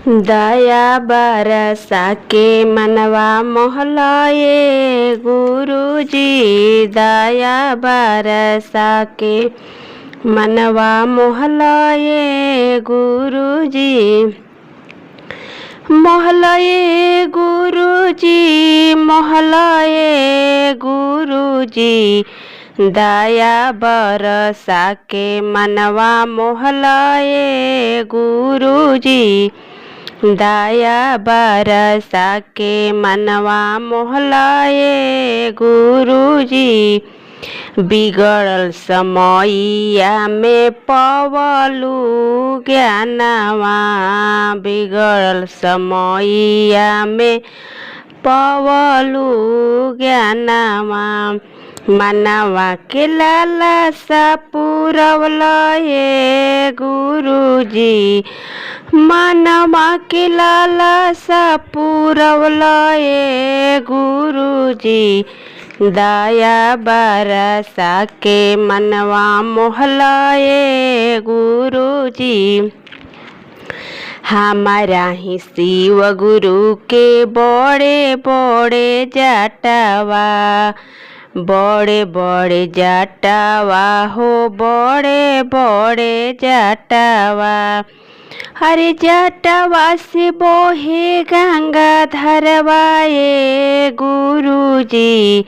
दया बरसा के मनवा मोहलाए गुरुजी। दया बरसा के मनवा मोहलाए गुरुजी। मोहलाए गुरुजी, मोहलाए गुरुजी। दया बरसा के मनवा मोहलाए गुरुजी। दया बरसा के मनवा मोहलाए गुरुजी। बिगड़ल समैया में पवलू ज्ञानवा। बिगड़ल समैया में पवलू ज्ञानवा। मनवा के लालसा पुरवलए गुरुजी। मनवा के लालसा पुरवलए गुरुजी। दया बरसा के मनवा मोहलाए गुरुजी। हमारा ही शिव गुरु के बड़े बड़े जटवा। बड़े बड़े जटवा हो, बड़े बड़े जटवा। हरे जटवा से बोहे गंगा धरवाए गुरुजी।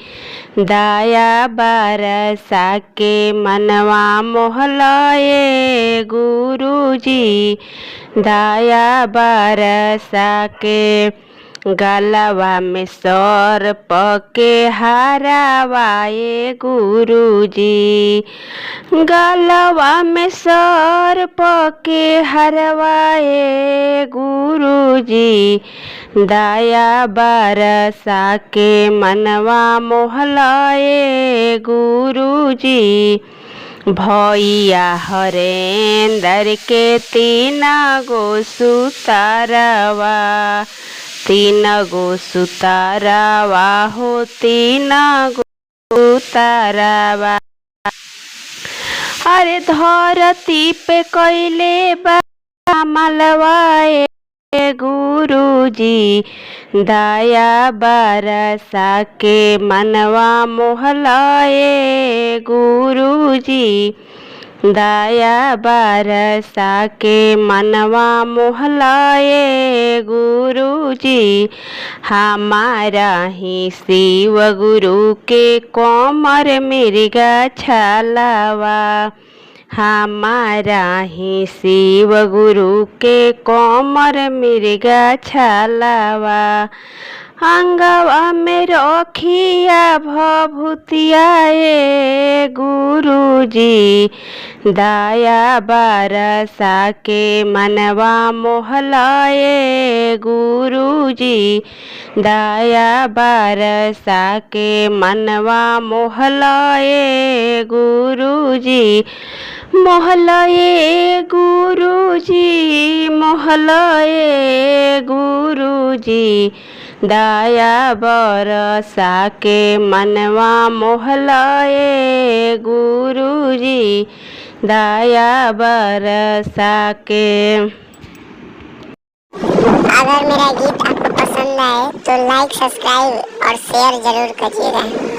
दया बरसा के मनवा मोहलाए गुरुजी। दया बरसा के गलवा में सर्प के हरावाए गुरुजी। गलवा में सर्प के हरवाए गुरुजी। दया बरसा के मनवा मोहलाए गुरुजी। भैया हरेंद्र के 3 गो सुतारवा। 3 गो सुतारवा हो, 3 गो सुतारवा। अरे धरती पे कैले बा मलवाए गुरुजी। दया बरसा के मनवा मोहलाए गुरुजी। दया बरसा के मनवा मोहलाए गुरुजी। हमारा ही शिव गुरु के कोमर मृगा छलवा। हमारा ही शिव गुरु के कोमर मृगा छलवा। अंगवा में रखिया भभूतियाए गुरुजी। दया बरसा के मनवा मोहलाए गुरुजी। दया बरसा के मनवा मोहलाए गुरुजी। मोहलाए गुरुजी, मोहलाए गुरुजी। दया बरसा के मनवा मोहलाए गुरुजी। दया बरसा के। अगर मेरा गीत आपको पसंद आए तो लाइक, सब्सक्राइब और शेयर जरूर करिएगा।